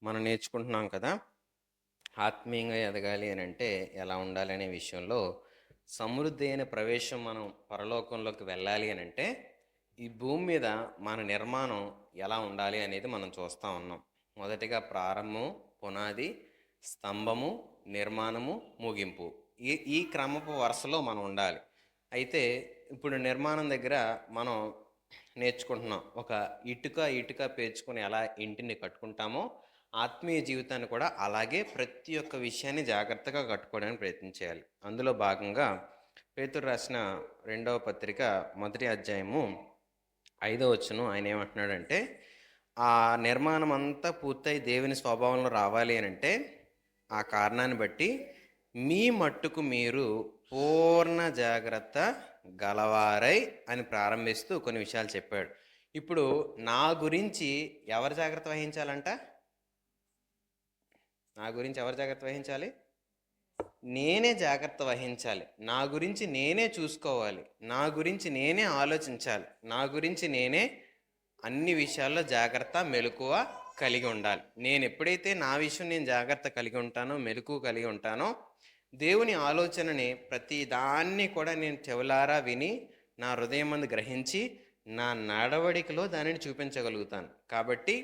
మనం నేర్చుకుంటున్నాం కదా. ఆత్మీయంగా ఎదగాలి అని అంటే ఎలా ఉండాలి అనే విషయంలో సమృద్ధి అయిన ప్రవేశం మనం పరలోకంలోకి వెళ్ళాలి అని అంటే ఈ భూమి మీద మన నిర్మాణం ఎలా ఉండాలి అనేది మనం చూస్తూ ఉన్నాం. మొదటిగా ప్రారంభం, పునాది, స్తంభము, నిర్మాణము, ముగింపు. ఈ క్రమపు వరుసలో మనం ఉండాలి. అయితే ఇప్పుడు నిర్మాణం దగ్గర మనం నేర్చుకుంటున్నాం. ఒక ఇటుక ఇటుక పేర్చుకొని ఎలా ఇంటిని కట్టుకుంటామో ఆత్మీయ జీవితాన్ని కూడా అలాగే ప్రతి ఒక్క విషయాన్ని జాగ్రత్తగా కట్టుకోవడానికి ప్రయత్నం చేయాలి. అందులో భాగంగా పేతురు రాసిన 2వ పత్రిక 1వ అధ్యాయము 5వ వచనం ఆయన ఏమంటున్నాడంటే, ఆ నిర్మాణం అంతా పూర్తయి దేవుని స్వభావంలో రావాలి అని అంటే ఆ కారణాన్ని బట్టి మీ మట్టుకు మీరు పూర్ణ జాగ్రత్త గలవారై అని ప్రారంభిస్తూ కొన్ని విషయాలు చెప్పాడు. ఇప్పుడు నా గురించి ఎవరు జాగ్రత్త వహించాలంట? నా గురించి ఎవరు జాగ్రత్త వహించాలి? నేనే జాగ్రత్త వహించాలి. నా గురించి నేనే చూసుకోవాలి. నా గురించి నేనే ఆలోచించాలి. నా గురించి నేనే అన్ని విషయాల్లో జాగ్రత్త మెలకువ కలిగి ఉండాలి. నేను ఎప్పుడైతే నా విషయం నేను జాగ్రత్త కలిగి ఉంటానో, మెలకువ కలిగి ఉంటానో, దేవుని ఆలోచనని ప్రతి దాన్ని కూడా నేను చెవులారా విని నా హృదయం మందు గ్రహించి నా నడవడికలో దానిని చూపించగలుగుతాను. కాబట్టి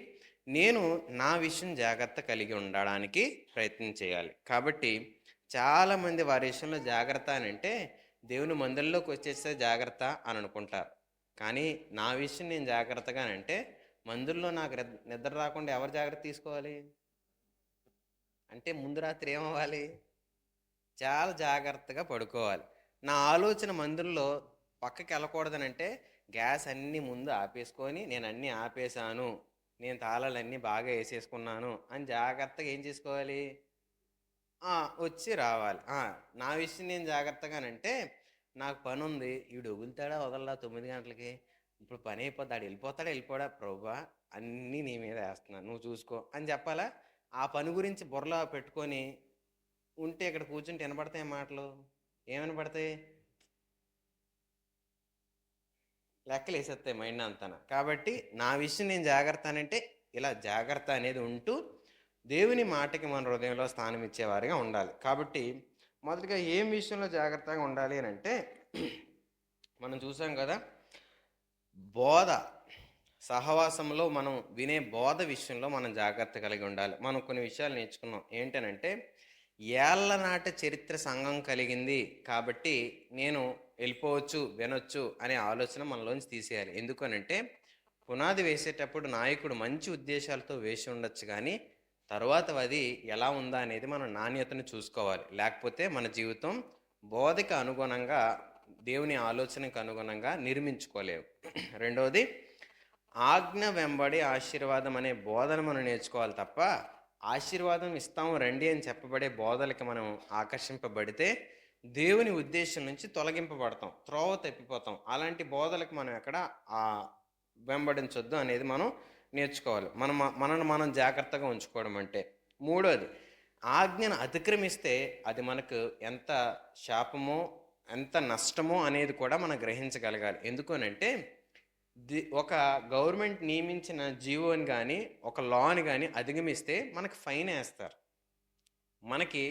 నేను నా విషయం జాగ్రత్త కలిగి ఉండడానికి ప్రయత్నం చేయాలి. కాబట్టి చాలామంది వారి విషయంలో జాగ్రత్త అని అంటే దేవుని మందిరంలోకి వచ్చేస్తే జాగ్రత్త అని అనుకుంటారు. కానీ నా విషయం నేను జాగ్రత్తగా అంటే మందిరంలో నాకు నిద్ర రాకుండా ఎవరు జాగ్రత్త తీసుకోవాలి అంటే ముందు రాత్రి ఏమవ్వాలి? చాలా జాగ్రత్తగా పడుకోవాలి. నా ఆలోచన మందిరంలో పక్కకి వెళ్ళకూడదనంటే గ్యాస్ అన్నీ ముందు ఆపేసుకొని నేను అన్నీ ఆపేశాను, నేను తాళాలన్నీ బాగా వేసేసుకున్నాను అని జాగ్రత్తగా ఏం చేసుకోవాలి? వచ్చి రావాలి. నా విషయం నేను జాగ్రత్తగానంటే నాకు పని ఉంది, ఈడు వదులుతాడా వదలడా 9 గంటలకి, ఇప్పుడు పని అయిపోతాడు, వెళ్ళిపోతాడా వెళ్ళిపోడా, ప్రభువా అన్నీ నీ మీద వేస్తున్నాను, నువ్వు చూసుకో అని చెప్పాలా? ఆ పని గురించి బుర్రలో పెట్టుకొని ఉంటే ఇక్కడ కూర్చుంటే వినపడతాయి మాటలు. ఏమని పడతాయి? లెక్కలు వేసేస్తాయి మైండ్ అంతా. కాబట్టి నా విషయం నేను జాగ్రత్త అనంటే ఇలా జాగ్రత్త అనేది ఉంటూ దేవుని మాటకి మన హృదయంలో స్థానం ఇచ్చేవారిగా ఉండాలి. కాబట్టి మొదటిగా ఏం విషయంలో జాగ్రత్తగా ఉండాలి అని అంటే మనం చూసాం కదా, బోధ సహవాసంలో మనం వినే బోధ విషయంలో మనం జాగ్రత్త కలిగి ఉండాలి. మనం కొన్ని విషయాలు నేర్చుకున్నాం. ఏంటనంటే ఏళ్ల నాటి చరిత్ర సంఘం కలిగింది కాబట్టి నేను వెళ్ళిపోవచ్చు, వినొచ్చు అనే ఆలోచన మనలోంచి తీసేయాలి. ఎందుకనంటే పునాది వేసేటప్పుడు నాయకుడు మంచి ఉద్దేశాలతో వేసి ఉండొచ్చు, కానీ తర్వాత అది ఎలా ఉందా అనేది మనం నాణ్యతను చూసుకోవాలి. లేకపోతే మన జీవితం బోధకు అనుగుణంగా, దేవుని ఆలోచనకు అనుగుణంగా నిర్మించుకోలేవు. రెండవది, ఆజ్ఞ వెంబడి ఆశీర్వాదం అనే బోధన మనం నేర్చుకోవాలి తప్ప ఆశీర్వాదం ఇస్తాము రండి అని చెప్పబడే బోధలకి మనం ఆకర్షింపబడితే దేవుని ఉద్దేశం నుంచి తొలగింపబడతాం, త్రోవ తప్పిపోతాం. అలాంటి బోధలకు మనం ఎక్కడ వెంబడించొద్దు అనేది మనం నేర్చుకోవాలి. మనల్ని మనం జాగ్రత్తగా ఉంచుకోవడం అంటే. మూడోది, ఆజ్ఞను అతిక్రమిస్తే అది మనకు ఎంత శాపమో ఎంత నష్టమో అనేది కూడా మనం గ్రహించగలగాలి. ఎందుకనంటే ఒక గవర్నమెంట్ నియమించిన జీవోని కానీ ఒక లాని కానీ అధిగమిస్తే మనకి ఫైన్ వేస్తారు. మనకి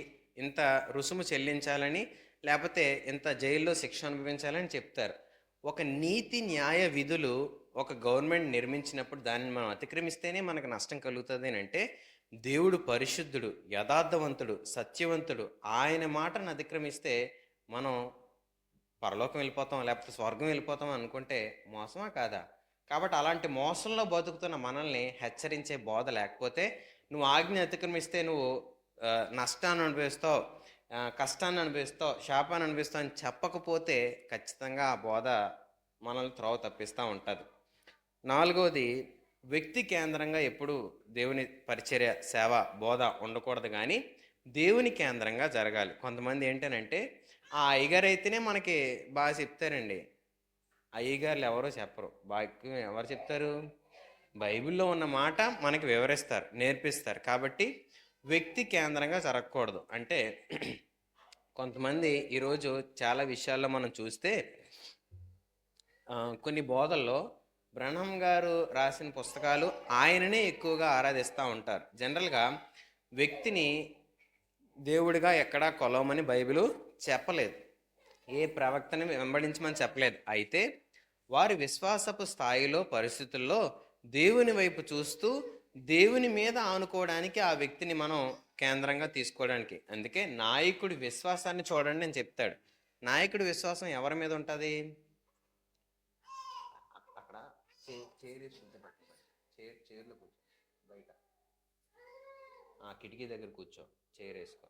ఇంత రుసుము చెల్లించాలని, లేకపోతే ఇంత జైల్లో శిక్ష అనుభవించాలని చెప్తారు. ఒక నీతి న్యాయ విధులు ఒక గవర్నమెంట్ నిర్మించినప్పుడు దానిని మనం అతిక్రమిస్తేనే మనకు నష్టం కలుగుతుంది అని అంటే, దేవుడు పరిశుద్ధుడు, యథార్థవంతుడు, సత్యవంతుడు, ఆయన మాటను అతిక్రమిస్తే మనం పరలోకం వెళ్ళిపోతాం లేకపోతే స్వర్గం వెళ్ళిపోతాం అనుకుంటే మోసమా కాదా? కాబట్టి అలాంటి మోసంలో బతుకుతున్న మనల్ని హెచ్చరించే బోధ లేకపోతే, నువ్వు ఆజ్ఞ అతిక్రమిస్తే నువ్వు నష్టాన్ని అనుభవిస్తావు, కష్టాన్ని అనుభవిస్తావు, శాపాన్ని అనుభవిస్తావు అని చెప్పకపోతే ఖచ్చితంగా ఆ బోధ మనల్ని త్రోవ తప్పిస్తూ ఉంటుంది. నాలుగవది, వ్యక్తి కేంద్రంగా ఎప్పుడు దేవుని పరిచర్య, సేవ, బోధ ఉండకూడదు, కానీ దేవుని కేంద్రంగా జరగాలి. కొంతమంది ఏంటనంటే ఆ అయ్యగారు అయితేనే మనకి బాగా చెప్తారండి. అయ్యగారులు ఎవరో చెప్పరు, బాగా ఎవరు చెప్తారు? బైబిల్లో ఉన్న మాట మనకి వివరిస్తారు, నేర్పిస్తారు. కాబట్టి వ్యక్తి కేంద్రంగా జరగకూడదు. అంటే కొంతమంది ఈరోజు చాలా విషయాల్లో మనం చూస్తే కొన్ని బోధల్లో బ్రహ్మం గారు రాసిన పుస్తకాలు ఆయననే ఎక్కువగా ఆరాధిస్తూ ఉంటారు. జనరల్గా వ్యక్తిని దేవుడిగా ఎక్కడా కొలవమని బైబిలు చెప్పలేదు, ఏ ప్రవక్తని వెంబడించమని చెప్పలేదు. అయితే వారి విశ్వాసపు స్థాయిలో పరిస్థితుల్లో దేవుని వైపు చూస్తూ దేవుని మీద ఆనుకోవడానికి ఆ వ్యక్తిని మనం కేంద్రంగా తీసుకోవడానికి. అందుకే నాయకుడి విశ్వాసాన్ని చూడండి అని చెప్తాడు. నాయకుడి విశ్వాసం ఎవరి మీద ఉంటుంది? అక్కడ చైర్లో కూర్చో, బయట కిటికీ దగ్గర కూర్చో, చైర్ వేసుకో.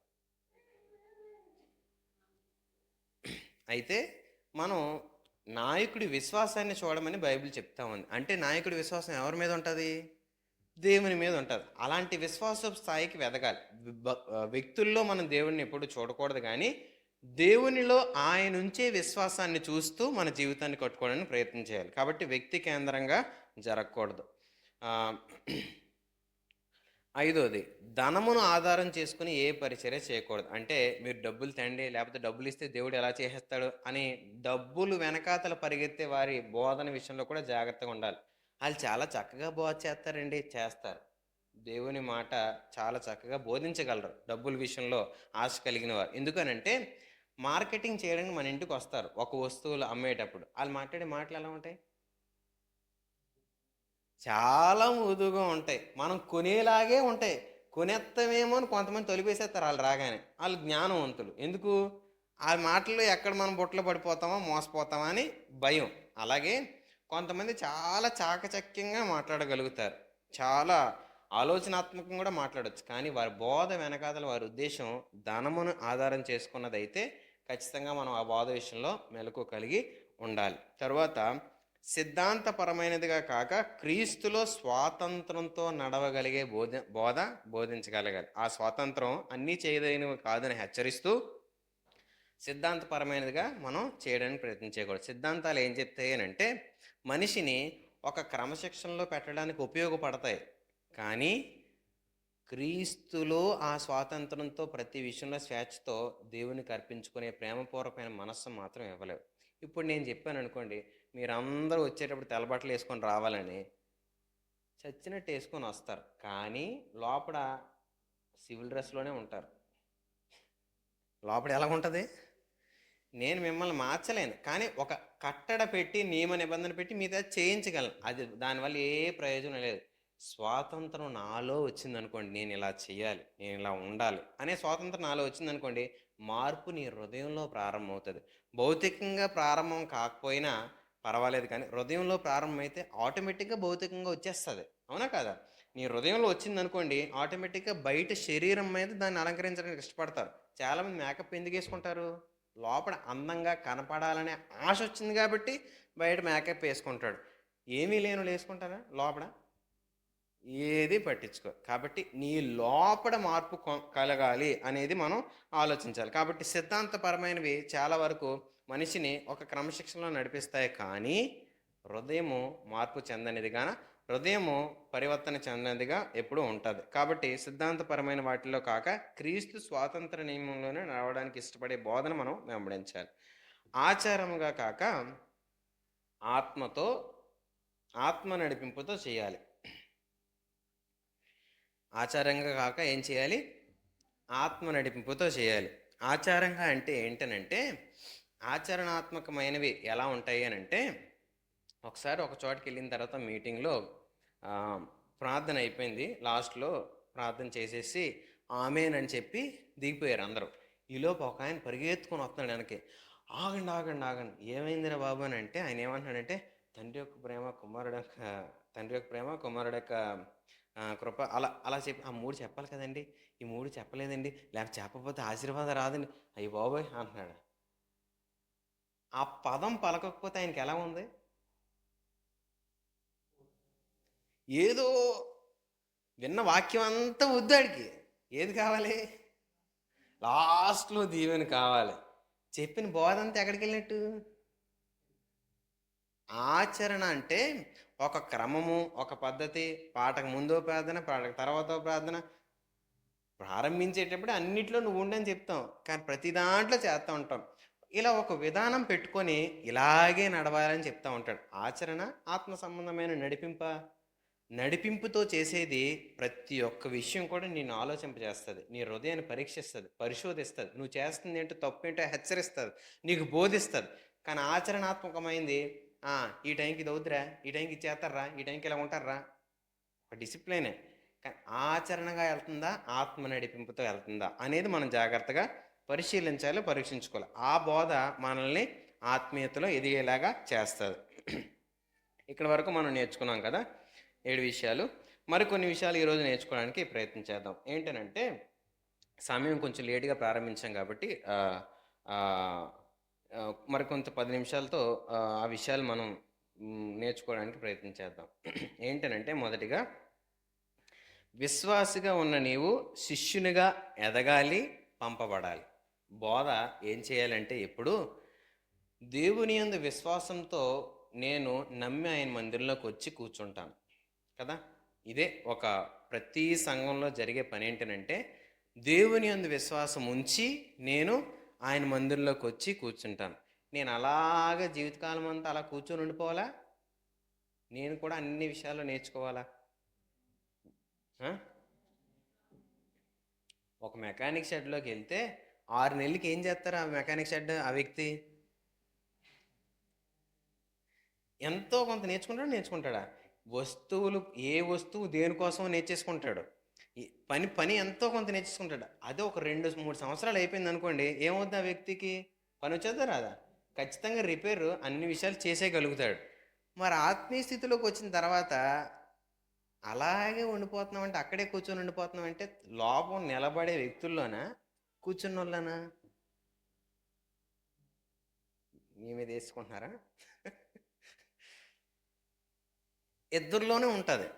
అయితే మనం నాయకుడి విశ్వాసాన్ని చూడమని బైబిల్ చెప్తా ఉంది. అంటే నాయకుడి విశ్వాసం ఎవరి మీద ఉంటుంది? దేవుని మీద ఉంటుంది. అలాంటి విశ్వాస స్థాయికి వెదగాలి. వ్యక్తుల్లో మనం దేవుడిని ఎప్పుడు చూడకూడదు, కానీ దేవునిలో ఆయన ఉంచే విశ్వాసాన్ని చూస్తూ మన జీవితాన్ని కట్టుకోవడానికి ప్రయత్నం చేయాలి. కాబట్టి వ్యక్తి కేంద్రంగా జరగకూడదు. ఐదోది, ధనమును ఆధారం చేసుకుని ఏ పరిచర్య చేయకూడదు. అంటే మీరు డబ్బులు తండి, లేకపోతే డబ్బులు ఇస్తే దేవుడు ఎలా చేసేస్తాడు అని డబ్బులు వెనకాతల పరిగెత్తే వారి బోధన విషయంలో కూడా జాగ్రత్తగా ఉండాలి. వాళ్ళు చాలా చక్కగా బోధ చేస్తారండి, చేస్తారు. దేవుని మాట చాలా చక్కగా బోధించగలరు డబ్బుల విషయంలో ఆశ కలిగిన వారు. ఎందుకనంటే మార్కెటింగ్ చేయడానికి మన ఇంటికి వస్తారు. ఒక వస్తువులు అమ్మేటప్పుడు వాళ్ళు మాట్లాడే మాటలు ఎలా ఉంటాయి? చాలా మృదువుగా ఉంటాయి, మనం కొనేలాగే ఉంటాయి. కొనేస్తామేమో అని కొంతమంది తొలిపేసేస్తారు వాళ్ళు రాగానే. వాళ్ళు జ్ఞానవంతులు. ఎందుకు? ఆ మాటల్లో ఎక్కడ మనం బుట్టలో పడిపోతామో మోసపోతామా అని భయం. అలాగే కొంతమంది చాలా చాకచక్యంగా మాట్లాడగలుగుతారు, చాలా ఆలోచనాత్మకంగా కూడా మాట్లాడవచ్చు. కానీ వారి బోధ వెనకాతల వారి ఉద్దేశం ధనమును ఆధారం చేసుకున్నదైతే ఖచ్చితంగా మనం ఆ బోధ విషయంలో మెలకు కలిగి ఉండాలి. తర్వాత సిద్ధాంతపరమైనదిగా కాక క్రీస్తులో స్వాతంత్రంతో నడవగలిగే బోధ బోధించగలగాలి. ఆ స్వాతంత్రం అన్నీ చేయదగినవి కాదని హెచ్చరిస్తూ సిద్ధాంతపరమైనదిగా మనం చేయడానికి ప్రయత్నించకూడదు. సిద్ధాంతాలు ఏం చెప్తాయి అంటే మనిషిని ఒక క్రమశిక్షణలో పెట్టడానికి ఉపయోగపడతాయి, కానీ క్రీస్తులో ఆ స్వాతంత్రంతో ప్రతి విషయంలో స్వేచ్ఛతో దేవునికి అర్పించుకునే ప్రేమపూర్వకమైన మనస్సు మాత్రం ఇవ్వలేవు. ఇప్పుడు నేను చెప్పాను అనుకోండి, మీరందరూ వచ్చేటప్పుడు తెల్లబట్టలు వేసుకొని రావాలని చచ్చినట్టు వేసుకొని వస్తారు, కానీ లోపల సివిల్ డ్రెస్లోనే ఉంటారు. లోపల ఎలా ఉంటుంది? నేను మిమ్మల్ని మార్చలేను, కానీ ఒక కట్టడ పెట్టి నియమ నిబంధన పెట్టి మీద చేయించగలను. అది దానివల్ల ఏ ప్రయోజనం లేదు. స్వాతంత్రం నాలో వచ్చిందనుకోండి, నేను ఇలా చేయాలి, నేను ఇలా ఉండాలి అనే స్వాతంత్రం నాలో వచ్చిందనుకోండి, మార్పు నీ హృదయంలో ప్రారంభమవుతుంది. భౌతికంగా ప్రారంభం కాకపోయినా పర్వాలేదు, కానీ హృదయంలో ప్రారంభమైతే ఆటోమేటిక్గా భౌతికంగా వచ్చేస్తుంది. అవునా కాదా? నీ హృదయంలో వచ్చిందనుకోండి, ఆటోమేటిక్గా బయట శరీరం మీద దాన్ని అలంకరించడానికి ఇష్టపడతారు. చాలామంది మేకప్ ఎందుకు వేసుకుంటారు? లోపల అందంగా కనపడాలనే ఆశ వచ్చింది కాబట్టి బయట మేకప్ వేసుకుంటాడు. ఏమీ లేను వేసుకుంటారా? లోపల ఏది పట్టించుకో. కాబట్టి నీ లోపల మార్పు కలగాలి అనేది మనం ఆలోచించాలి. కాబట్టి సిద్ధాంతపరమైనవి చాలా వరకు మనిషిని ఒక క్రమశిక్షణలో నడిపిస్తాయి, కానీ హృదయము మార్పు చెందనిదిగా, హృదయము పరివర్తన చెందనిదిగా ఎప్పుడూ ఉంటుంది. కాబట్టి సిద్ధాంతపరమైన వాటిలో కాక క్రీస్తు స్వాతంత్ర నియమంలోనే నడవడానికి ఇష్టపడే బోధన మనం వెంబడించాలి. ఆచారముగా కాక ఆత్మ నడిపింపుతో చేయాలి. ఆచారంగా కాక ఏం చేయాలి? ఆత్మ నడిపింపుతో చేయాలి. ఆచారంగా అంటే ఏంటనంటే ఆచరణాత్మకమైనవి ఎలా ఉంటాయి అని అంటే, ఒకసారి ఒక చోటుకి వెళ్ళిన తర్వాత మీటింగ్లో ప్రార్థన అయిపోయింది. లాస్ట్లో ప్రార్థన చేసేసి ఆమేన్ అని చెప్పి దిగిపోయారు అందరూ. ఈలోపు ఒక ఆయన పరిగెత్తుకొని వస్తున్నాడు వెనక్కి. ఆగండి ఆగండి ఆగండి, ఏమైందిరా బాబు అని అంటే ఆయన ఏమంటున్నాడంటే తండ్రి యొక్క ప్రేమ కుమారుడు యొక్క కృప అలా అలా చెప్పి ఆ 3 చెప్పాలి కదండి, ఈ 3 చెప్పలేదండి, లేకపోతే చెప్పకపోతే ఆశీర్వాదం రాదండి, అయ్యి బాబోయ్ అంటున్నాడు. ఆ పదం పలకకపోతే ఆయనకి ఎలా ఉంది? ఏదో విన్న వాక్యం అంతా వద్దాడికి ఏది కావాలి? లాస్ట్లో దీవెన కావాలి. చెప్పిన బోధ అంతా ఎక్కడికి వెళ్ళినట్టు? ఆచరణ అంటే ఒక క్రమము, ఒక పద్ధతి. పాటకు ముందో ప్రార్థన, పాటకు తర్వాత ప్రార్థన. ప్రారంభించేటప్పుడు అన్నిట్లో నువ్వు ఉండని చెప్తాం, కానీ ప్రతి దాంట్లో చేస్తూ ఉంటాం. ఇలా ఒక విధానం పెట్టుకొని ఇలాగే నడవాలని చెప్తా ఉంటాడు. ఆచరణ ఆత్మ సంబంధమైన నడిపింపుతో చేసేది ప్రతి ఒక్క విషయం కూడా నిన్ను ఆలోచింపజేస్తుంది, నీ హృదయాన్ని పరీక్షిస్తుంది, పరిశోధిస్తుంది, నువ్వు చేస్తుంది ఏంటో తప్పు ఏంటో హెచ్చరిస్తుంది, నీకు బోధిస్తుంది. కానీ ఆచరణాత్మకమైంది ఈ టైంకి ఇది అవుతురా, ఈ టైంకి చేస్తారా, ఈ టైంకి ఇలా ఉంటారా, ఒక డిసిప్లినే. కానీ ఆచరణగా వెళ్తుందా, ఆత్మ నడిపింపుతో వెళ్తుందా అనేది మనం జాగ్రత్తగా పరిశీలించాలి, పరీక్షించుకోవాలి. ఆ బోధ మనల్ని ఆత్మీయతలో ఎదిగేలాగా చేస్తుంది. ఇక్కడ వరకు మనం నేర్చుకున్నాం కదా 7 విషయాలు. మరికొన్ని విషయాలు ఈరోజు నేర్చుకోవడానికి ప్రయత్నం చేద్దాం. ఏంటనంటే సమయం కొంచెం లేటుగా ప్రారంభించాం కాబట్టి మరికొంత 10 నిమిషాలతో ఆ విషయాలు మనం నేర్చుకోవడానికి ప్రయత్నం చేద్దాం. ఏంటనంటే మొదటిగా, విశ్వాసిగా ఉన్న నీవు శిష్యునిగా ఎదగాలి, పంపబడాలి. బోధ ఏం చేయాలంటే ఎప్పుడు దేవుని యందు విశ్వాసంతో నేను నమ్మి ఆయన మందిరంలోకి వచ్చి కూర్చుంటాను కదా. ఇదే ఒక ప్రతి సంఘంలో జరిగే పని. ఏంటనంటే దేవుని యందు విశ్వాసం ఉంచి నేను ఆయన మందిరంలోకి వచ్చి కూర్చుంటాను. నేను అలాగా జీవితకాలం అంతా అలా కూర్చొని ఉండిపోవాలా? నేను కూడా అన్ని విషయాలు నేర్చుకోవాలా? ఒక మెకానిక్ షెడ్లోకి వెళ్తే 6 నెలలకి ఏం చేస్తారు ఆ మెకానిక్ షెడ్ ఆ వ్యక్తి? ఎంతో కొంత నేర్చుకుంటాడా? ఏ వస్తువు దేనికోసం నేర్చేసుకుంటాడు. పని ఎంతో కొంత నేర్చుకుంటాడు. అదే ఒక 2-3 సంవత్సరాలు అయిపోయింది అనుకోండి, ఏమవుతుంది ఆ వ్యక్తికి? పని వచ్చేదా రాదా? ఖచ్చితంగా రిపేర్ అన్ని విషయాలు చేసేయగలుగుతాడు. మరి ఆత్మీయ స్థితిలోకి వచ్చిన తర్వాత అలాగే ఉండిపోతున్నామంటే, అక్కడే కూర్చొని ఉండిపోతున్నామంటే, లోపం నిలబడే వ్యక్తుల్లోనా, కూర్చున్న వాళ్ళనా? మీ మీద వేసుకుంటున్నారా? ఇద్దరిలోనే ఉంటుంది.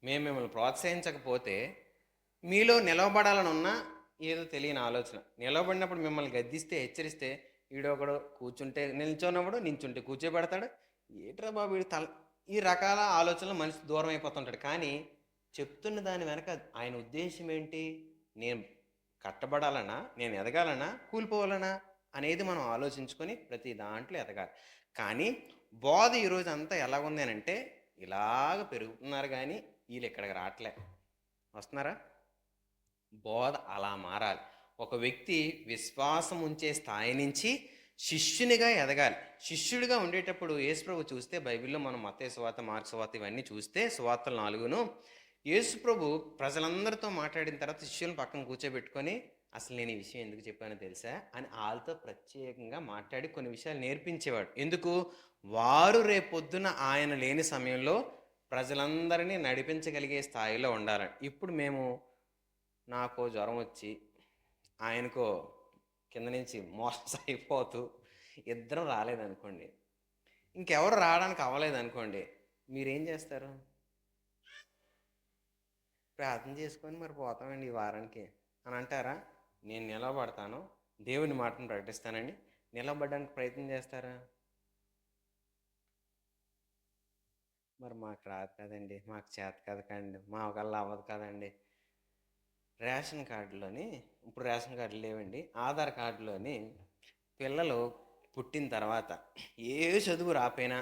మేము మిమ్మల్ని ప్రోత్సహించకపోతే, మీలో నిలవబడాలని ఉన్నా ఏదో తెలియని ఆలోచన, నిలవబడినప్పుడు మిమ్మల్ని గద్దిస్తే, హెచ్చరిస్తే, ఈడొకడు కూర్చుంటే నిల్చున్నప్పుడు, నించుంటే కూర్చోబెడతాడు, ఏట్రా బాబు ఈ రకాల ఆలోచనలు మనిషి దూరం అయిపోతుంటాడు. కానీ చెప్తున్న దాని వెనక ఆయన ఉద్దేశం ఏంటి? నేను కట్టబడాలనా, నేను ఎదగాలనా, కూలిపోవాలనా అనేది మనం ఆలోచించుకొని ప్రతి దాంట్లో ఎదగాలి. కానీ బోధ ఈరోజు అంతా ఎలాగుంది అని అంటే, ఇలాగ పెరుగుతున్నారు కానీ వీళ్ళు ఇక్కడికి రావట్లే. వస్తున్నారా? బోధ అలా మారాలి. ఒక వ్యక్తి విశ్వాసం ఉంచే స్థాయి నుంచి శిష్యునిగా ఎదగాలి. శిష్యుడిగా ఉండేటప్పుడు యేసుప్రభు చూస్తే, బైబిల్లో మనం మత్తయి సువార్త, మార్కు సువార్త ఇవన్నీ చూస్తే, సువార్తలు 4ను యేసుప్రభు ప్రజలందరితో మాట్లాడిన తర్వాత శిష్యులను పక్కన కూర్చోబెట్టుకొని, అసలు నేను ఈ విషయం ఎందుకు చెప్పానో తెలుసా అని వాళ్ళతో ప్రత్యేకంగా మాట్లాడి కొన్ని విషయాలు నేర్పించేవాడు. ఎందుకు? వారు రేపొద్దున ఆయన లేని సమయంలో ప్రజలందరినీ నడిపించగలిగే స్థాయిలో ఉండాలని. ఇప్పుడు మేము నాకు జ్వరం వచ్చి ఆయనకో కింద నుంచి మోషన్స్ అయిపోతూ ఇద్దరం రాలేదనుకోండి, ఇంకెవరు రావడానికి అవ్వలేదనుకోండి, మీరేం చేస్తారు? ప్రార్థన చేసుకొని మరి పోతామండి ఈ వారానికి అని అంటారా? నేను నిలబడతాను, దేవుని మాటను ప్రకటిస్తానండి, నిలబడడానికి ప్రయత్నం చేస్తారా? మరి మాకు రాదు కదండి, మాకు చేత కదా కండి, మా వల్ల అవ్వదు కదండి. రేషన్ కార్డులోని, ఇప్పుడు రేషన్ కార్డులు లేవండి, ఆధార్ కార్డులోని పిల్లలు పుట్టిన తర్వాత ఏ చదువు రాపోయినా,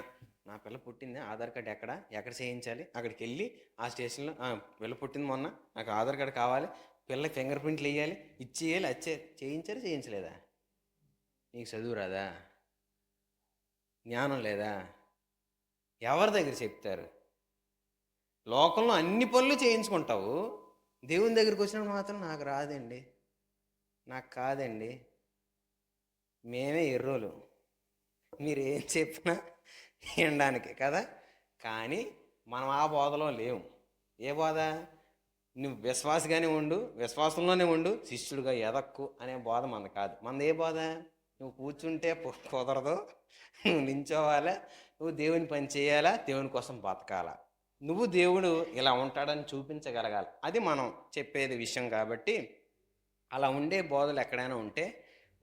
నా పిల్ల పుట్టింది, ఆధార్ కార్డు ఎక్కడ చేయించాలి, అక్కడికి వెళ్ళి ఆ స్టేషన్లో పిల్ల పుట్టింది మొన్న, నాకు ఆధార్ కార్డు కావాలి, పిల్లకి ఫింగర్ ప్రింట్లు వేయాలి, ఇచ్చేయాలి, చేయించలేదా? నీకు చదువు రాదా? జ్ఞానం లేదా? ఎవరి దగ్గర చెప్తారు? లోకంలో అన్ని పనులు చేయించుకుంటావు, దేవుని దగ్గరికి వచ్చినప్పుడు మాత్రం నాకు రాదండి, నాకు కాదండి. మేమే ఎర్రోలు, మీరు ఏం చెప్పినా వినడానికి కదా. కానీ మనం ఆ బోధలో లేవు. ఏ బోధ? నువ్వు విశ్వాసగానే ఉండు, విశ్వాసంలోనే ఉండు, శిష్యుడిగా ఎదక్కు అనే బోధ మనది కాదు. మనది ఏ బోధ? నువ్వు కూర్చుంటే కుదరదు, నువ్వు నించోవాలా, నువ్వు దేవుని పని చేయాలా, దేవుని కోసం బతకాలా, నువ్వు దేవుడు ఇలా ఉంటాడని చూపించగలగాలి. అది మనం చెప్పేది విషయం. కాబట్టి అలా ఉండే బోధలు ఎక్కడైనా ఉంటే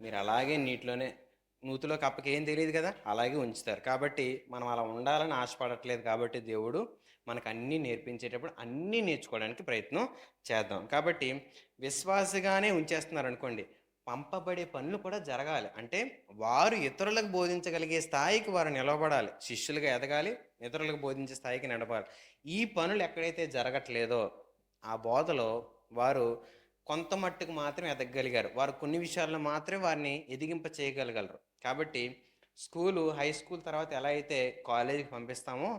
మీరు అలాగే నీటిలోనే, నూతిలో కప్పకి ఏం తెలియదు కదా, అలాగే ఉంచుతారు. కాబట్టి మనం అలా ఉండాలని ఆశపడట్లేదు. కాబట్టి దేవుడు మనకు అన్నీ నేర్పించేటప్పుడు అన్నీ నేర్చుకోవడానికి ప్రయత్నం చేద్దాం. కాబట్టి విశ్వాసగానే ఉంచేస్తున్నారు అనుకోండి, పంపబడే పనులు కూడా జరగాలి. అంటే వారు ఇతరులకు బోధించగలిగే స్థాయికి వారు నిలబడాలి. శిష్యులుగా ఎదగాలి, ఇతరులకు బోధించే స్థాయికి నిలబడాలి. ఈ పనులు ఎక్కడైతే జరగట్లేదో ఆ బోధలో వారు కొంత మట్టుకు మాత్రం ఎదగగలిగారు. వారు కొన్ని విషయాల్లో మాత్రమే వారిని ఎదిగింప చేయగలగలరు. కాబట్టి స్కూలు, హై స్కూల్ తర్వాత ఎలా అయితే కాలేజీకి పంపిస్తామో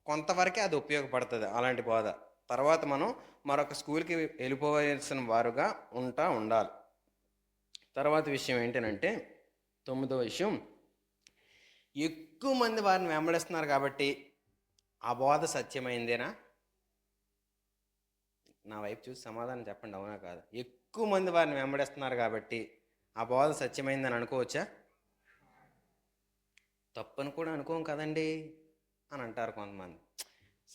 కొంతవరకే అది ఉపయోగపడుతుంది అలాంటి బోధ. తర్వాత మనం మరొక స్కూల్కి వెళ్ళిపోవాల్సిన వారుగా ఉండాలి. తర్వాత విషయం ఏంటంటే 9వ విషయం, ఎక్కువ మంది వారిని వెంబడిస్తున్నారు కాబట్టి ఆ బోధ సత్యమైందేనా? నా వైపు చూసి సమాధానం చెప్పండి, అవునా కాదు? ఎక్కువ మంది వారిని వెంబడిస్తున్నారు కాబట్టి ఆ బోధ సత్యమైందని అనుకోవచ్చా? తప్పని కూడా అనుకోం కదండి అని అంటారు కొంతమంది.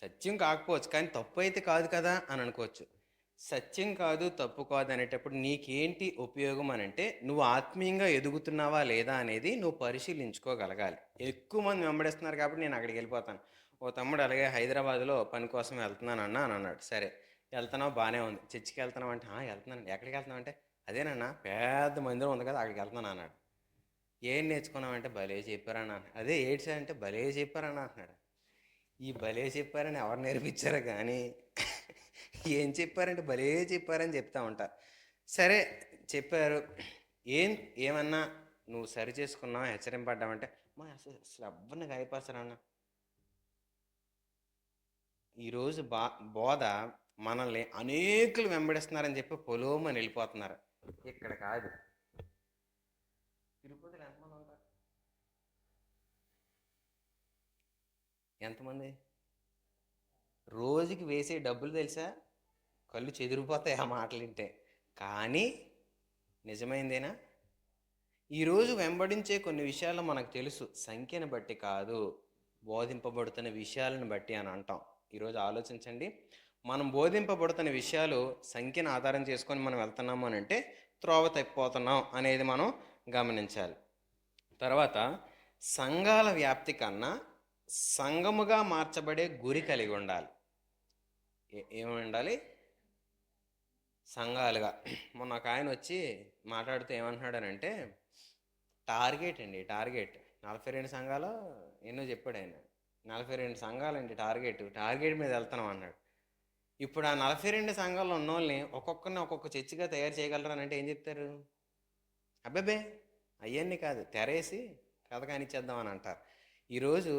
సత్యం కాకపోవచ్చు, కానీ తప్పు అయితే కాదు కదా అని అనుకోవచ్చు. సత్యం కాదు, తప్పు కాదు అనేటప్పుడు నీకేంటి ఉపయోగం అని అంటే, నువ్వు ఆత్మీయంగా ఎదుగుతున్నావా లేదా అనేది నువ్వు పరిశీలించుకోగలగాలి. ఎక్కువ మంది వెంబడిస్తున్నారు కాబట్టి నేను అక్కడికి వెళ్ళిపోతాను. ఓ తమ్ముడు అలాగే హైదరాబాద్లో పని కోసం వెళ్తున్నానన్నా అని అన్నాడు. సరే వెళ్తున్నావు, బాగానే ఉంది. చర్చికి వెళ్తున్నావు అంటే వెళ్తున్నాను. ఎక్కడికి వెళ్తున్నావు అంటే, అదేనన్నా పెద్ద మందిరం ఉంది కదా అక్కడికి వెళ్తున్నాను అన్నాడు. ఏం నేర్చుకున్నావంటే, భలే చెప్పారన్నా. అదే ఏడ్చా అంటే, భలే చెప్పారన్నా అన్నాడు. ఈ భలే చెప్పారని ఎవరు నేర్పించారు కానీ ఏం చెప్పారంటే భలే చెప్పారని చెప్తా ఉంటారు. సరే చెప్పారు, ఏమన్నా నువ్వు సరి చేసుకున్నావు, హెచ్చరింపడ్డావంటే అసలు ఎవరిని గాయపరచరన్నా. ఈరోజు బోధ మనల్ని అనేకులు వెంబడిస్తున్నారని చెప్పి పొలోమని వెళ్ళిపోతున్నారు. ఇక్కడ కాదు. తిరుపతిలో ఎంతమంది ఉంటారు? ఎంతమంది? రోజుకి వేసే డబ్బులు తెలుసా? కళ్ళు చెదిరిపోతాయి ఆ మాటలు వింటే. కానీ నిజమైందేనా? ఈరోజు వెంబడించే కొన్ని విషయాలు మనకు తెలుసు, సంఖ్యను బట్టి కాదు, బోధింపబడుతున్న విషయాలను బట్టి అని అంటాం. ఈరోజు ఆలోచించండి, మనం బోధింపబడుతున్న విషయాలు సంఖ్యను ఆధారం చేసుకొని మనం వెళ్తున్నాము అని అంటే త్రోవ తప్పిపోతున్నాం అనేది మనం గమనించాలి. తర్వాత సంఘాల వ్యాప్తి కన్నా సంఘముగా మార్చబడే గురి కలిగి ఉండాలి. ఏమై ఉండాలి? సంఘాలుగా. మొన్న ఒక ఆయన వచ్చి మాట్లాడుతూ ఏమంటున్నాడనంటే, టార్గెట్ 42 సంఘాలు ఎన్నో చెప్పాడు ఆయన. 42 సంఘాలండి టార్గెట్ మీద వెళ్తున్నాం అన్నాడు. ఇప్పుడు ఆ 42 సంఘాల్లో ఉన్న వాళ్ళని ఒక్కొక్కరిని ఒక్కొక్క చర్చిగా తయారు చేయగలరు అని అంటే ఏం చెప్తారు? అబ్బాబే అవన్నీ కాదు, తెరేసి కథ కానిచ్చేద్దాం అని అంటారు. ఈరోజు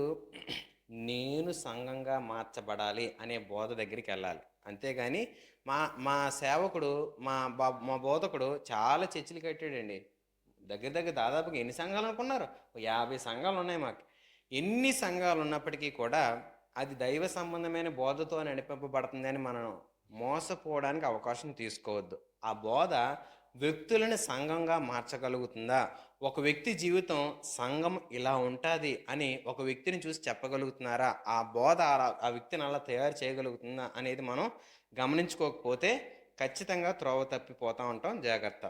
నేను సంఘంగా మార్చబడాలి అనే బోధ దగ్గరికి వెళ్ళాలి. అంతేగాని మా సేవకుడు, మా బోధకుడు చాలా చర్చిలు కట్టాడండి. దగ్గర దాదాపుగా ఎన్ని సంఘాలు అనుకున్నారు? 50 సంఘాలు ఉన్నాయి మాకు. ఎన్ని సంఘాలు ఉన్నప్పటికీ కూడా అది దైవ సంబంధమైన బోధతో నడిపింపబడుతుందని మనం మోసపోవడానికి అవకాశం తీసుకోవద్దు. ఆ బోధ వ్యక్తులను సంఘంగా మార్చగలుగుతుందా? ఒక వ్యక్తి జీవితం సంఘం ఇలా ఉంటుంది అని ఒక వ్యక్తిని చూసి చెప్పగలుగుతున్నారా? ఆ బోధ ఆ వ్యక్తిని అలా తయారు చేయగలుగుతుందా అనేది మనం గమనించుకోకపోతే ఖచ్చితంగా త్రోవ తప్పిపోతూ ఉంటాం. జాగ్రత్త.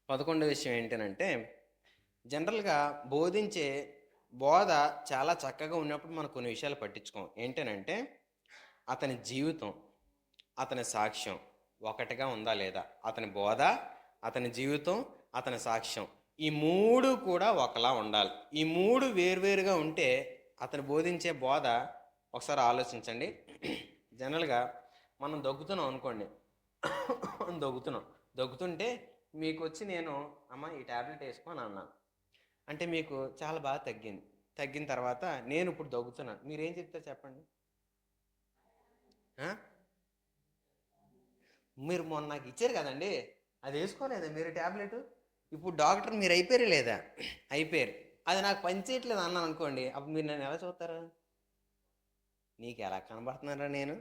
11వ విషయం ఏంటంటే, జనరల్గా బోధించే బోధ చాలా చక్కగా ఉన్నప్పుడు మనం కొన్ని విషయాలు పట్టించుకోం. ఏంటనంటే, అతని జీవితం, అతని సాక్ష్యం ఒకటిగా ఉందా లేదా? అతని బోధ, అతని జీవితం, అతని సాక్ష్యం, ఈ 3 కూడా ఒకలా ఉండాలి. ఈ 3 వేరువేరుగా ఉంటే అతను బోధించే బోధ, ఒకసారి ఆలోచించండి. జనరల్గా మనం దగ్గుతున్నాం అనుకోండి, దగ్గుతుంటే మీకు వచ్చి నేను అమ్మ ఈ ట్యాబ్లెట్ వేసుకొని అన్నాను అంటే మీకు చాలా బాగా తగ్గిన తర్వాత నేను ఇప్పుడు దగ్గుతున్నాను, మీరేం చెప్తారు చెప్పండి? మీరు మొన్న నాకు ఇచ్చారు కదండి, అది వేసుకోలేదా మీరు ట్యాబ్లెట్? ఇప్పుడు డాక్టర్ మీరు అయిపోయారు లేదా? అయిపోయారు. అది నాకు పనిచేయట్లేదు అన్నాను అనుకోండి, అప్పుడు మీరు నన్ను ఎలా చూస్తారు? నీకు ఎలా కనబడుతున్నారా నేను?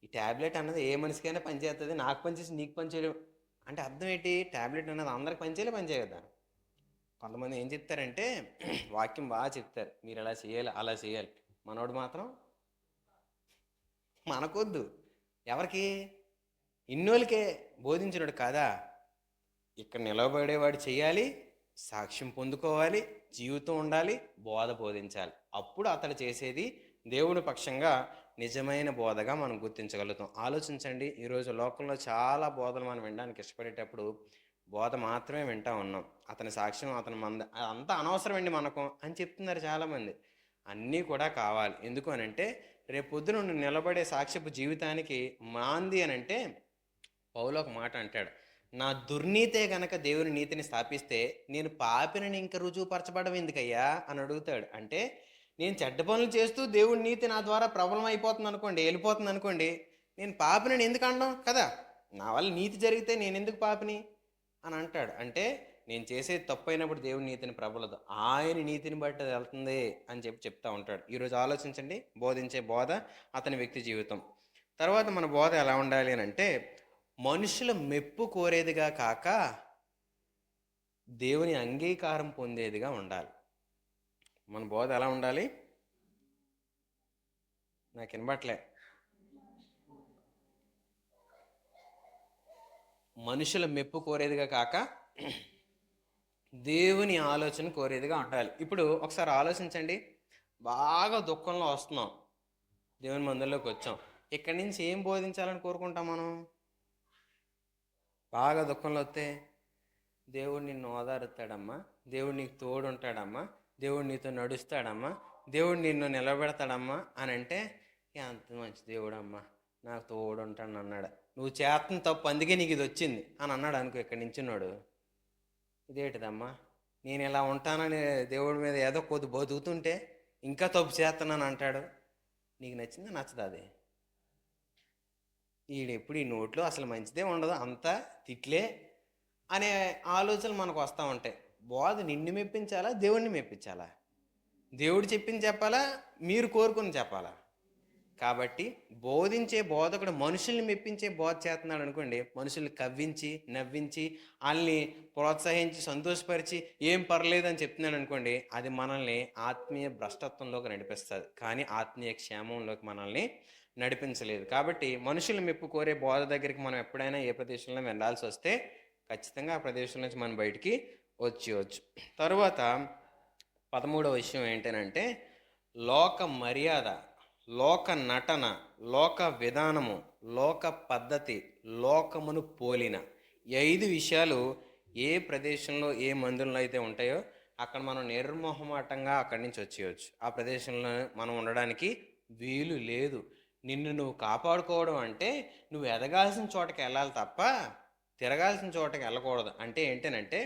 ఈ ట్యాబ్లెట్ అన్నది ఏ మనిషికైనా పనిచేస్తుంది, నాకు పనిచేసి నీకు పనిచేయడం అంటే అర్థం ఏంటి? ట్యాబ్లెట్ అన్నది అందరికి పనిచేయలేదు కదా. కొంతమంది ఏం చెప్తారంటే వాక్యం బాగా చెప్తారు, మీరు ఎలా చేయాలి అలా చేయాలి. మనోడు మాత్రం మనకొద్దు. ఎవరికి? ఇన్నోళ్ళకే బోధించినాడు కాదా? ఇక్కడ నిలబడేవాడు చేయాలి, సాక్ష్యం పొందుకోవాలి, జీవితం ఉండాలి, బోధ బోధించాలి. అప్పుడు అతడు చేసేది దేవుని పక్షంగా నిజమైన బోధగా మనం గుర్తించగలుగుతాం. ఆలోచించండి, ఈరోజు లోకంలో చాలా బోధలు మనం వినడానికి ఇష్టపడేటప్పుడు బోధ మాత్రమే వింటా ఉన్నాం. అతని సాక్ష్యం అతని అంతా అనవసరం అండి మనకు అని చెప్తున్నారు చాలామంది. అన్నీ కూడా కావాలి. ఎందుకు అనంటే రేపు పొద్దున నువ్వు నిలబడే సాక్ష్యపు జీవితానికి మాంది అనంటే పౌలు ఒక మాట అంటాడు, నా దుర్నీతే గనక దేవుని నీతిని స్థాపిస్తే నేను పాపిని ఇంక రుజువుపరచబడడం ఎందుకయ్యా అని అడుగుతాడు. అంటే నేను చెడ్డ పనులు చేస్తూ దేవుడి నీతి నా ద్వారా ప్రబలం అయిపోతుంది అనుకోండి, వెళ్ళిపోతుంది అనుకోండి, నేను పాపిని ఎందుకు అనడం కదా, నా వల్ల నీతి జరిగితే నేను ఎందుకు పాపిని అని అంటాడు. అంటే నేను చేసేది తప్పు అయినప్పుడు దేవుడి నీతిని ప్రబలదు, ఆయన నీతిని బట్టి అది వెళ్తుంది అని చెప్తా ఉంటాడు. ఈరోజు ఆలోచించండి, బోధించే బోధ, అతని వ్యక్తి జీవితం. తర్వాత మన బోధ ఎలా ఉండాలి అని అంటే మనుషుల మెప్పు కోరేదిగా కాక దేవుని అంగీకారం పొందేదిగా ఉండాలి. మన బోధ ఎలా ఉండాలి? నాకు వినబట్లే. మనుషుల మెప్పు కోరేదిగా కాక దేవుని ఆలోచన కోరేదిగా ఉండాలి. ఇప్పుడు ఒకసారి ఆలోచించండి, బాగా దుఃఖంలో వస్తున్నాం, దేవుని మందిరంలోకి వచ్చాం, ఇక్కడి నుంచి ఏం బోధించాలని కోరుకుంటాం మనం? బాగా దుఃఖంలో వస్తే దేవుడు నిన్ను ఓదారుతాడమ్మా, దేవుడు నీకు తోడు ఉంటాడమ్మా, దేవుడు నీతో నడుస్తాడమ్మా, దేవుడు నిన్ను నిలబెడతాడమ్మా అని అంటే ఎంత మంచి దేవుడు అమ్మా, నాకు తోడు ఉంటాడు అన్నాడు. నువ్వు చేతన తప్పు అందుకే నీకు ఇది వచ్చింది అని అన్నాడు అనుకో, ఇక్కడి నుంచున్నాడు, ఇదేంటిదమ్మా నేను ఇలా ఉంటానని దేవుడి మీద ఏదో కొద్ది బతుకుతుంటే ఇంకా తప్పు చేస్తున్నాను అంటాడు. నీకు నచ్చిందా? నచ్చదా? అది ఈడెప్పుడు ఈ నోట్లో అసలు మంచిదే ఉండదు, అంతా తిట్లే అనే ఆలోచనలు మనకు వస్తూ ఉంటాయి. బోధ నిన్ను మెప్పించాలా, దేవుడిని మెప్పించాలా? దేవుడు చెప్పింది చెప్పాలా, మీరు కోరుకుని చెప్పాలా? కాబట్టి బోధించే బోధకుడు మనుషుల్ని మెప్పించే బోధ చేస్తున్నాడు అనుకోండి, మనుషుల్ని కవ్వించి నవ్వించి వాళ్ళని ప్రోత్సహించి సంతోషపరిచి ఏం పర్లేదు అని చెప్తున్నాడు అనుకోండి, అది మనల్ని ఆత్మీయ భ్రష్టత్వంలోకి నడిపిస్తుంది, కానీ ఆత్మీయ క్షేమంలోకి మనల్ని నడిపించలేదు. కాబట్టి మనుషులు మెప్పు కోరే బోధ దగ్గరికి మనం ఎప్పుడైనా ఏ ప్రదేశంలో వెళ్ళాల్సి వస్తే ఖచ్చితంగా ఆ ప్రదేశం నుంచి మనం బయటికి వచ్చేయచ్చు. తరువాత 13వ విషయం ఏంటంటే లోక మర్యాద, లోక నటన, లోక విధానము, లోక పద్ధతి, లోకమును పోలిన 5 విషయాలు ఏ ప్రదేశంలో ఏ మందిరంలో అయితే ఉంటాయో అక్కడ మనం నిర్మోహమాటంగా అక్కడి నుంచి వచ్చేయచ్చు. ఆ ప్రదేశంలో మనం ఉండడానికి వీలు లేదు. నిన్ను నువ్వు కాపాడుకోవడం అంటే నువ్వు ఎదగాల్సిన చోటకి వెళ్ళాలి తప్ప తిరగాల్సిన చోటకి వెళ్ళకూడదు. అంటే ఏంటనంటే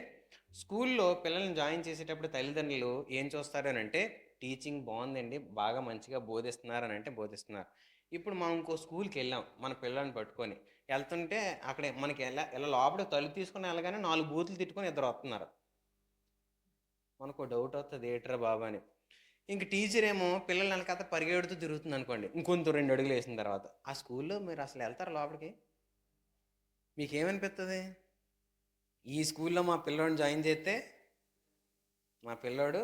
స్కూల్లో పిల్లల్ని జాయిన్ చేసేటప్పుడు తల్లిదండ్రులు ఏం చూస్తారనంటే టీచింగ్ బాగుందండి, బాగా మంచిగా బోధిస్తున్నారని అంటే బోధిస్తున్నారు. ఇప్పుడు మనం ఇంకో స్కూల్కి వెళ్ళాం మన పిల్లల్ని పట్టుకొని వెళ్తుంటే అక్కడ మనకి ఎలా లోపల తలుపు తీసుకుని వెళ్ళగానే 4 బూతులు తిట్టుకొని 2 వస్తున్నారు. మనకు డౌట్ వస్తుంది, ఏట్రా బాబా అని. ఇంక టీచర్ ఏమో పిల్లలు వెనకాత పరిగెడుతూ తిరుగుతుంది అనుకోండి, ఇంకొంత 2 అడుగులు వేసిన తర్వాత ఆ స్కూల్లో మీరు అసలు వెళ్తారు లోపలికి? మీకేమనిపిస్తుంది? ఈ స్కూల్లో మా పిల్లోడిని జాయిన్ చేస్తే మా పిల్లోడు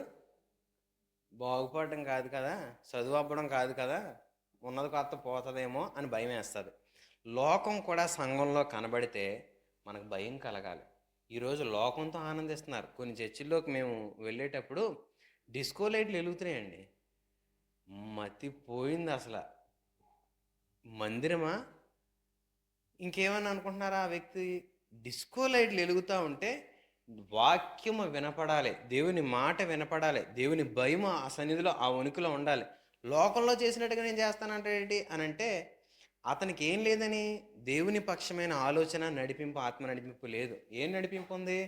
బాగుపడడం కాదు కదా, చదువు అవ్వడం కాదు కదా, ఉన్నది కొత్త పోతుందేమో అని భయం వేస్తుంది. లోకం కూడా సంఘంలో కనబడితే మనకు భయం కలగాలి. ఈరోజు లోకంతో ఆనందిస్తున్నారు. కొన్ని చర్చిల్లోకి మేము వెళ్ళేటప్పుడు డిస్కో లైట్లు వెలుగుతున్నాయండి, మతిపోయింది అసలు. మందిరమా ఇంకేమని అనుకుంటున్నారా? ఆ వ్యక్తి డిస్కో లైట్లు వెలుగుతూ ఉంటే వాక్యము వినపడాలి, దేవుని మాట వినపడాలి, దేవుని భయం ఆ సన్నిధిలో ఆ ఉనికిలో ఉండాలి. లోకంలో చేసినట్టుగా నేను చేస్తానంటే ఏంటి అని అంటే అతనికి ఏం లేదని దేవుని పక్షమైన ఆలోచన, నడిపింపు, ఆత్మ నడిపింపు లేదు. ఏం నడిపింపు ఉంది?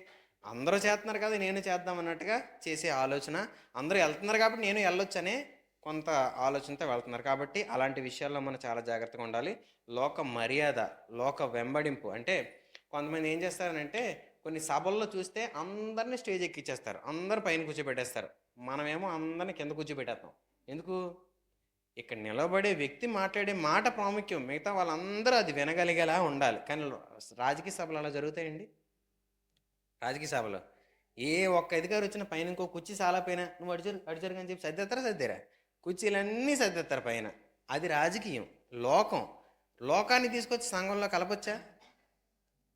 అందరూ చేస్తున్నారు కదా నేను చేద్దాం అన్నట్టుగా చేసే ఆలోచన, అందరూ వెళ్తున్నారు కాబట్టి నేను వెళ్ళొచ్చనే కొంత ఆలోచనతో వెళ్తున్నారు. కాబట్టి అలాంటి విషయాల్లో మనం చాలా జాగ్రత్తగా ఉండాలి. లోక మర్యాద, లోక వెంబడింపు అంటే కొంతమంది ఏం చేస్తారనంటే కొన్ని సభల్లో చూస్తే అందరినీ స్టేజ్ ఎక్కిచ్చేస్తారు, అందరు పైన కూర్చోబెట్టేస్తారు, మనమేమో అందరిని కింద కూర్చోబెట్టేస్తాం. ఎందుకు? ఇక్కడ నిలబడే వ్యక్తి మాట్లాడే మాట ప్రాముఖ్యం, మిగతా వాళ్ళందరూ అది వినగలిగేలా ఉండాలి. కానీ రాజకీయ సభలు అలా జరుగుతాయండి. రాజకీయ సభలో ఏ ఒక్క అధికారి వచ్చిన పైన ఇంకో కుర్చీ చాలా పైన నువ్వు అడిచారు అని చెప్పి సర్దేరా కుర్చీలన్నీ సర్దేస్తారు పైన. అది రాజకీయం. లోకాన్ని తీసుకొచ్చి సంఘంలో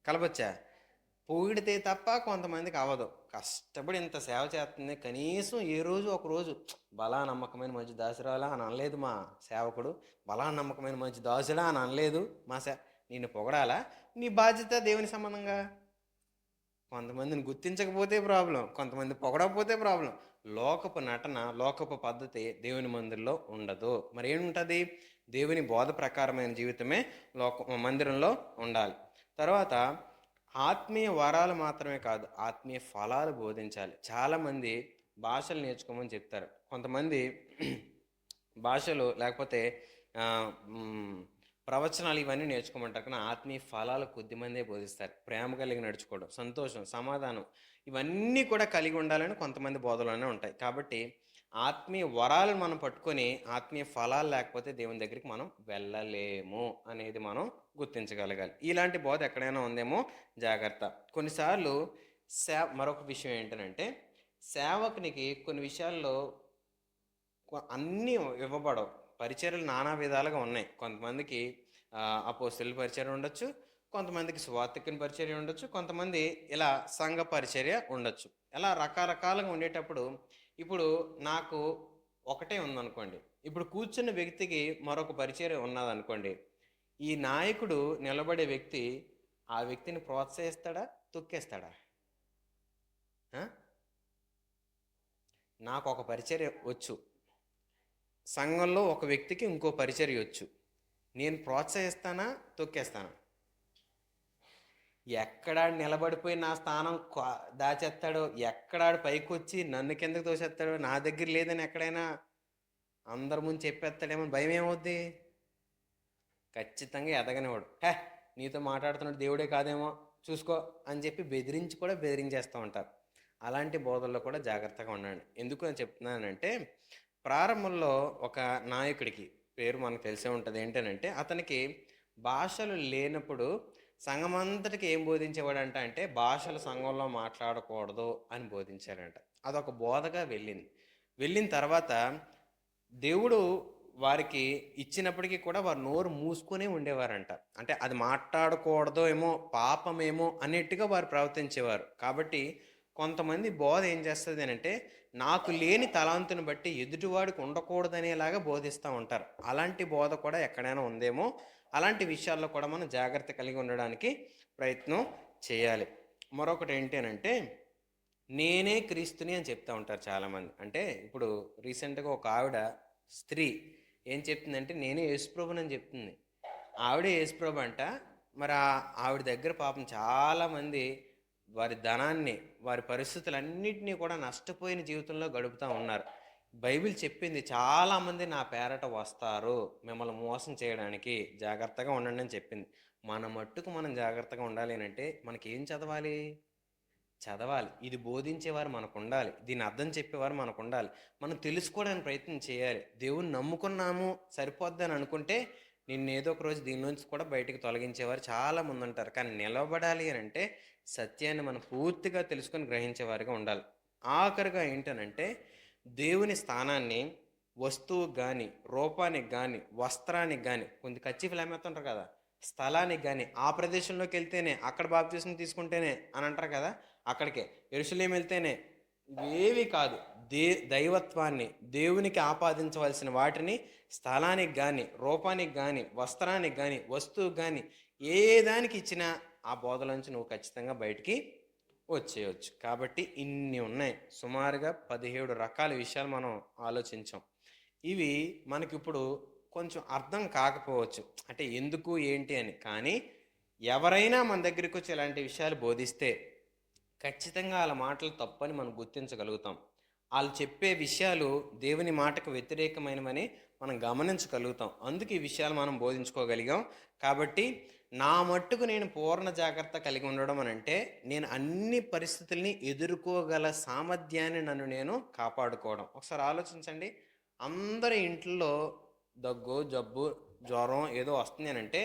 కలపచ్చా? పొగిడితే తప్ప కొంతమందికి అవ్వదు. కష్టపడి ఇంత సేవ చేస్తుంది, కనీసం ఏ రోజు ఒక రోజు బలా నమ్మకమైన మంచి దాసురాలా అని అనలేదు మా సేవకుడు, బలా నమ్మకమైన మంచి దాసుడా అని అనలేదు మా నిన్ను పొగడాలా? నీ బాధ్యత దేవుని సంబంధంగా కొంతమందిని గుర్తించకపోతే ప్రాబ్లం, కొంతమంది పొగడకపోతే ప్రాబ్లం. లోకపు నటన, లోకపు పద్ధతి దేవుని మందిరంలో ఉండదు. మరి ఏముంటుంది? దేవుని బోధ ప్రకారమైన జీవితమే మందిరంలో ఉండాలి. తర్వాత ఆత్మీయ వరాలు మాత్రమే కాదు, ఆత్మీయ ఫలాలు బోధించాలి. చాలామంది భాషలు నేర్చుకోమని చెప్తారు. కొంతమంది భాషలు లేకపోతే ప్రవచనాలు ఇవన్నీ నేర్చుకోమంటారు, కానీ ఆత్మీయ ఫలాలు కొద్దిమందే బోధిస్తారు. ప్రేమ కలిగి నడుచుకోవడం, సంతోషం, సమాధానం ఇవన్నీ కూడా కలిగి ఉండాలని కొంతమంది బోధలోనే ఉంటాయి. కాబట్టి ఆత్మీయ వరాలను మనం పట్టుకొని ఆత్మీయ ఫలాలు లేకపోతే దేవుని దగ్గరికి మనం వెళ్ళలేము అనేది మనం గుర్తించగలగాలి. ఇలాంటి బోధ ఎక్కడైనా ఉందేమో జాగ్రత్త. కొన్నిసార్లు మరొక విషయం ఏంటంటే, సేవకునికి కొన్ని విషయాల్లో అన్నీ ఇవ్వబడవు. పరిచర్యలు నానా విధాలుగా ఉన్నాయి. కొంతమందికి అపోస్తలుల పరిచర్య ఉండొచ్చు, కొంతమందికి సువార్తికుని పరిచర్య ఉండొచ్చు, కొంతమంది ఇలా సంఘ పరిచర్య ఉండొచ్చు. ఇలా రకరకాలుగా ఉండేటప్పుడు ఇప్పుడు నాకు ఒకటే ఉందనుకోండి, ఇప్పుడు కూర్చున్న వ్యక్తికి మరొక పరిచర్య ఉన్నదనుకోండి, ఈ నాయకుడు నిలబడే వ్యక్తి ఆ వ్యక్తిని ప్రోత్సహిస్తాడా, తొక్కేస్తాడా? నాకు ఒక పరిచర్య వచ్చు, సంఘంలో ఒక వ్యక్తికి ఇంకో పరిచర్య వచ్చు, నేను ప్రోత్సహిస్తానా, తొక్కేస్తానా? ఎక్కడాడు నిలబడిపోయి నా స్థానం దాచేస్తాడో, ఎక్కడాడు పైకి వచ్చి నన్ను కిందకి తోసేస్తాడో, నా దగ్గర లేదని ఎక్కడైనా అందరి ముందు చెప్పేస్తాడేమో భయం ఏమవుద్ది? ఖచ్చితంగా ఎదగనివాడు. నీతో మాట్లాడుతున్నాడు దేవుడే కాదేమో చూసుకో అని చెప్పి బెదిరించేస్తూ ఉంటారు. అలాంటి బోధల్లో కూడా జాగ్రత్తగా ఉండండి. ఎందుకు అని చెప్తున్నానంటే, ప్రారంభంలో ఒక నాయకుడికి పేరు మనకు తెలిసే ఉంటుంది. ఏంటంటే, అతనికి భాషలు లేనప్పుడు సంఘమంతటికి ఏం బోధించేవాడంట అంటే, భాషలు సంఘంలో మాట్లాడకూడదు అని బోధించాడంట. అదొక బోధగా వెళ్ళిన తర్వాత దేవుడు వారికి ఇచ్చినప్పటికీ కూడా వారు నోరు మూసుకునే ఉండేవారంట. అంటే అది మాట్లాడకూడదో ఏమో, పాపమేమో అన్నట్టుగా వారు ప్రవర్తించేవారు. కాబట్టి కొంతమంది బోధ ఏం చేస్తుంది అంటే, నాకు లేని తలాంతుని బట్టి ఎదుటివాడికి ఉండకూడదనేలాగా బోధిస్తూ ఉంటారు. అలాంటి బోధ కూడా ఎక్కడైనా ఉందేమో, అలాంటి విషయాల్లో కూడా మనం జాగ్రత్త కలిగి ఉండడానికి ప్రయత్నం చేయాలి. మరొకటి ఏంటి అంటే, నేనే క్రీస్తుని అని చెప్తూ ఉంటారు చాలామంది. అంటే ఇప్పుడు రీసెంట్గా ఒక ఆవిడ స్త్రీ ఏం చెప్తుందంటే, నేనే యేసుప్రభుని అని చెప్తుంది. ఆవిడే యేసుప్రభు అంట. మరి ఆవిడ దగ్గర పాపం చాలామంది వారి ధనాన్ని, వారి పరిస్థితులన్నింటినీ కూడా నష్టపోయిన జీవితంలో గడుపుతూ ఉన్నారు. బైబిల్ చెప్పింది, చాలామంది నా పేరట వస్తారు మిమ్మల్ని మోసం చేయడానికి, జాగ్రత్తగా ఉండండి అని చెప్పింది. మన మట్టుకు మనం జాగ్రత్తగా ఉండాలి అంటే మనకి ఏం చదవాలి? ఇది బోధించేవారు మనకు ఉండాలి, దీన్ని అర్థం చెప్పేవారు మనకు ఉండాలి, మనం తెలుసుకోవడానికి ప్రయత్నం చేయాలి. దేవుని నమ్ముకున్నాము సరిపోద్దని అనుకుంటే నిన్ను ఏదో ఒక రోజు దీని నుంచి కూడా బయటికి తొలగించేవారు చాలామంది ఉంటారు. కానీ నిలబడాలి అని అంటే సత్యాన్ని మనం పూర్తిగా తెలుసుకొని గ్రహించేవారిగా ఉండాలి. ఆఖరిగా ఏంటనంటే, దేవుని స్థానాన్ని వస్తువుకి కానీ, రూపానికి కానీ, వస్త్రానికి కానీ, కొంత కచ్చిఫీలు అమ్మేస్తుంటారు కదా, స్థలానికి కానీ, ఆ ప్రదేశంలోకి వెళ్తేనే, అక్కడ బాప్తిసం తీసుకుంటేనే అని అంటారు కదా, అక్కడికే యెరూషలేము వెళ్తేనే, ఇవేవి కాదు. దైవత్వాన్ని, దేవునికి ఆపాదించవలసిన వాటిని స్థలానికి కానీ, రూపానికి కానీ, వస్త్రానికి కానీ, వస్తువుకి కానీ, ఏ దానికి ఇచ్చినా ఆ బోధలోంచి నువ్వు ఖచ్చితంగా బయటికి వచ్చేయచ్చు. కాబట్టి ఇన్ని ఉన్నాయి. సుమారుగా 17 రకాల విషయాలు మనం ఆలోచించాం. ఇవి మనకిప్పుడు కొంచెం అర్థం కాకపోవచ్చు, అంటే ఎందుకు ఏంటి అని. కానీ ఎవరైనా మన దగ్గరికి వచ్చి ఇలాంటి విషయాలు బోధిస్తే ఖచ్చితంగా వాళ్ళ మాటలు తప్పని మనం గుర్తించగలుగుతాం. వాళ్ళు చెప్పే విషయాలు దేవుని మాటకు వ్యతిరేకమైనవని మనం గమనించగలుగుతాం. అందుకే ఈ విషయాలు మనం బోధించుకోగలిగాం. కాబట్టి నా మట్టుకు నేను పూర్ణ జాగ్రత్త కలిగి ఉండడం అని అంటే, నేను అన్ని పరిస్థితుల్ని ఎదుర్కోగల సామర్థ్యాన్ని నన్ను నేను కాపాడుకోవడం. ఒకసారి ఆలోచించండి, అందరి ఇంట్లో దగ్గు, జబ్బు, జ్వరం ఏదో వస్తుంది అని అంటే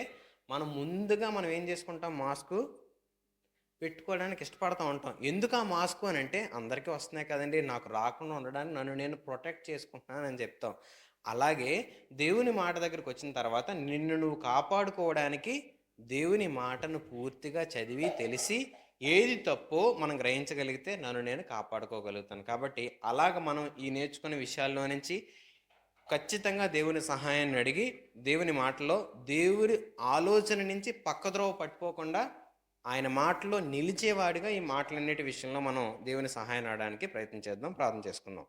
మనం ముందుగా ఏం చేసుకుంటాం? మాస్క్ పెట్టుకోవడానికి ఇష్టపడుతూ ఉంటాం. ఎందుకు ఆ మాస్క్ అని అంటే, అందరికీ వస్తున్నాయి కదండి, నాకు రాకుండా ఉండడానికి నన్ను నేను ప్రొటెక్ట్ చేసుకుంటున్నాను అని చెప్తాం. అలాగే దేవుని మాట దగ్గరికి వచ్చిన తర్వాత నిన్ను నువ్వు కాపాడుకోవడానికి దేవుని మాటను పూర్తిగా చదివి తెలిసి ఏది తప్పో మనం గ్రహించగలిగితే నన్ను నేను కాపాడుకోగలుగుతాను. కాబట్టి అలాగ మనం ఈ నేర్చుకునే విషయాల్లో నుంచి ఖచ్చితంగా దేవుని సహాయాన్ని అడిగి దేవుని మాటలో దేవుని ఆలోచన నుంచి పక్కద్రోవ పట్టుకోకుండా ఆయన మాటలో నిలిచేవాడిగా ఈ మాటలన్నిటి విషయంలో మనం దేవుని సహాయం అడడానికి ప్రయత్నం చేద్దాం. ప్రార్థన చేసుకుందాం.